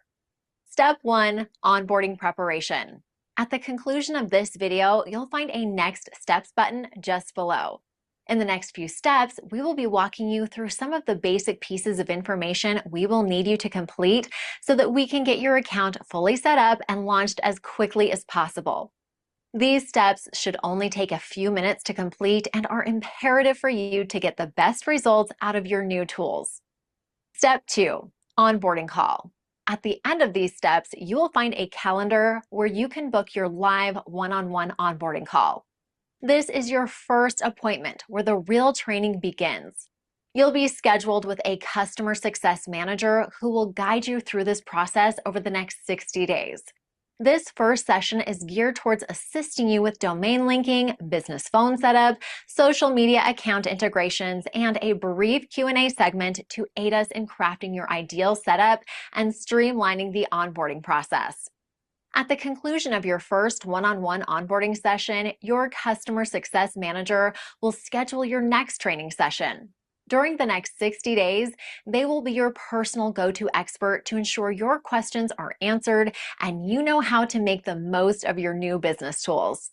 Step 1, onboarding preparation. At the conclusion of this video, you'll find a Next Steps button just below. In the next few steps, we will be walking you through some of the basic pieces of information we will need you to complete so that we can get your account fully set up and launched as quickly as possible. These steps should only take a few minutes to complete and are imperative for you to get the best results out of your new tools. Step 2, onboarding call. At the end of these steps, you will find a calendar where you can book your live one-on-one onboarding call. This is your first appointment where the real training begins. You'll be scheduled with a customer success manager who will guide you through this process over the next 60 days. This first session is geared towards assisting you with domain linking, business phone setup, social media account integrations, and a brief Q&A segment to aid us in crafting your ideal setup and streamlining the onboarding process. At the conclusion of your first one-on-one onboarding session, your customer success manager will schedule your next training session. During the next 60 days, they will be your personal go-to expert to ensure your questions are answered and you know how to make the most of your new business tools.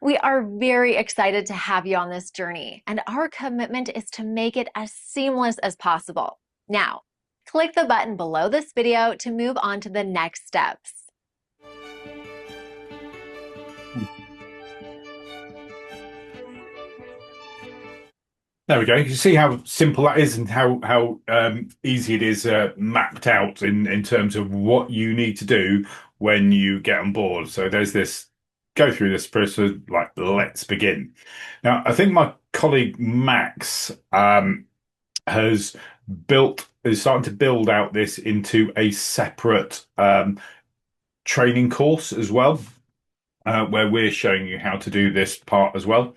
We are very excited to have you on this journey, and our commitment is to make it as seamless as possible. Now, click the button below this video to move on to the next steps. There we go. You see how simple that is and how easy it is mapped out in terms of what you need to do when you get on board. So there's this go through this process like let's begin. Now I think my colleague Max has is starting to build out this into a separate training course as well, where we're showing you how to do this part as well.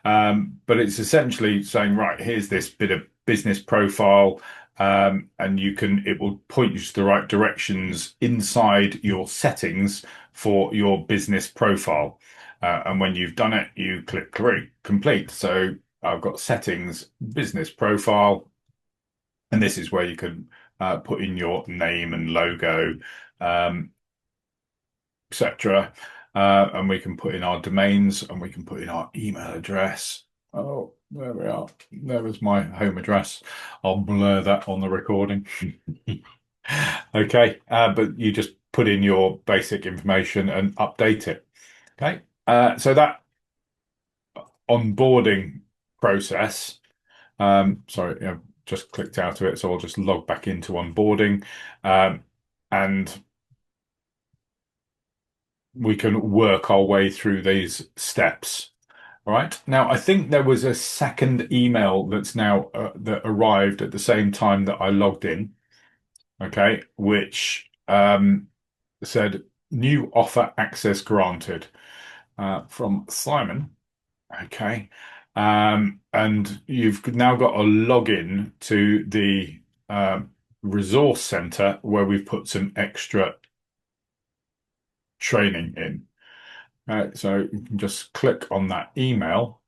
But it's essentially saying, right, here's this bit of business profile, and it will point you to the right directions inside your settings for your business profile. And when you've done it, you click complete. So I've got settings, business profile, and this is where you can put in your name and logo, etc. And we can put in our domains and we can put in our email address. Oh, there we are. There is my home address. I'll blur that on the recording. Okay, but you just put in your basic information and update it. Okay, so that onboarding process, sorry, I've just clicked out of it, so I'll just log back into onboarding. and we can work our way through these steps. All right. Now, I think there was a second email that's now that arrived at the same time that I logged in. Okay, which said new offer access granted from Simon. Okay. And you've now got a login to the resource center where we've put some extra training in. So you can just click on that email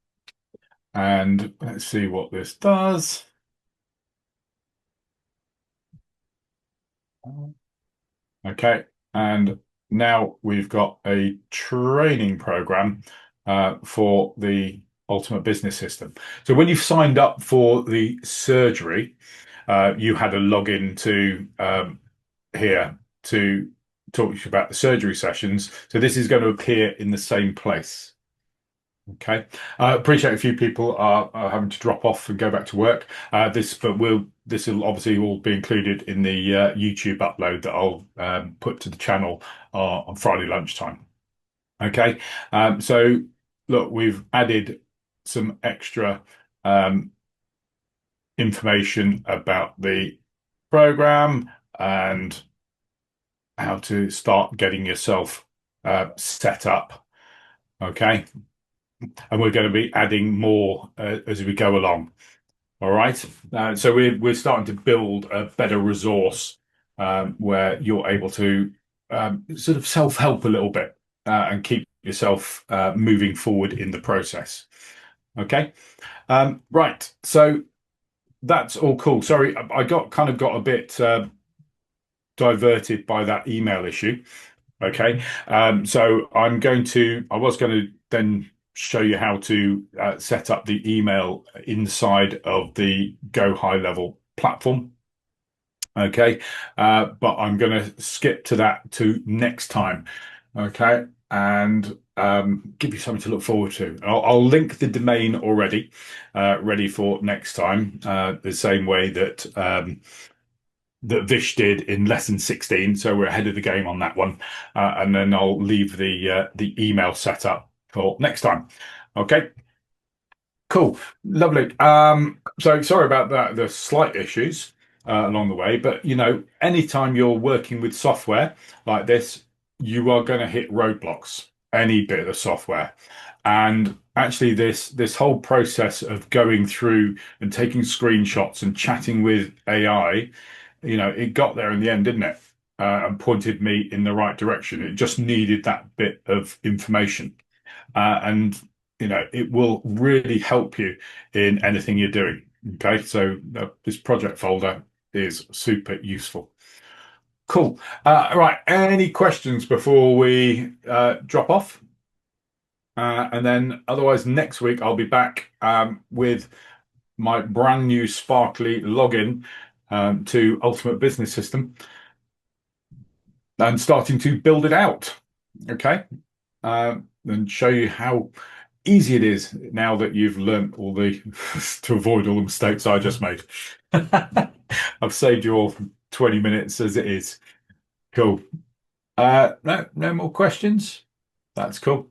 and let's see what this does. Okay. And now we've got a training program for the Ultimate Business System. So when you've signed up for the surgery, you had a login to here to talk to you about the surgery sessions. So this is going to appear in the same place. Okay. I appreciate a few people are having to drop off and go back to work. This will obviously all be included in the YouTube upload that I'll put to the channel on Friday lunchtime. Okay. So look, we've added some extra information about the program and how to start getting yourself set up. Okay. And we're going to be adding more as we go along. All right. So we're starting to build a better resource where you're able to sort of self-help a little bit and keep yourself moving forward in the process. Okay. Right. So that's all cool. Sorry, I got a bit diverted by that email issue. Okay. So I was going to then show you how to set up the email inside of the Go High Level platform. Okay. But I'm going to skip to that to next time. Okay. And give you something to look forward to. I'll link the domain already, ready for next time, the same way that that Vish did in lesson 16. So we're ahead of the game on that one. And then I'll leave the email set up for next time. Okay. Cool. Lovely. So sorry about that, the slight issues along the way, but anytime you're working with software like this, you are going to hit roadblocks, any bit of software. And actually this whole process of going through and taking screenshots and chatting with AI, it got there in the end, didn't it? And pointed me in the right direction. It just needed that bit of information. And it will really help you in anything you're doing. Okay, so this project folder is super useful. Cool. Right, any questions before we drop off? And then otherwise next week I'll be back with my brand new sparkly login to Ultimate Business System and starting to build it out. Okay. And show you how easy it is now that you've learnt all the to avoid all the mistakes I just made. I've saved you all 20 minutes as it is. Cool. No more questions. That's cool.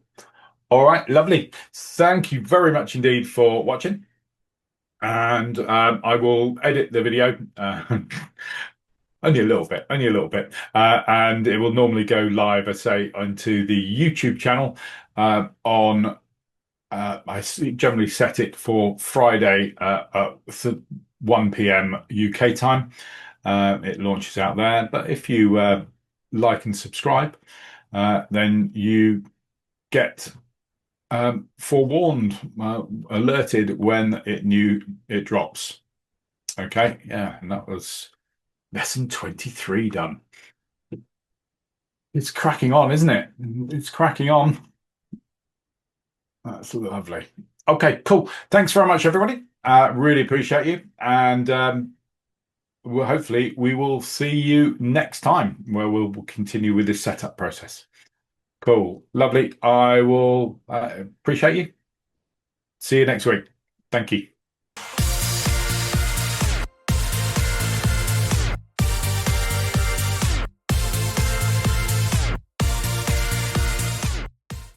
All right, lovely. Thank you very much indeed for watching. And I will edit the video only a little bit, and it will normally go live, I say, onto the YouTube channel on. I generally set it for Friday at 1 p.m. UK time. It launches out there, but if you like and subscribe, then you get forewarned, alerted when it drops. Okay, yeah, and that was lesson 23 done. It's cracking on, isn't it? It's cracking on. That's lovely. Okay, cool. Thanks very much, everybody. Really appreciate you. And hopefully we will see you next time where we'll continue with this setup process. Cool. Lovely. I will appreciate you. See you next week. Thank you.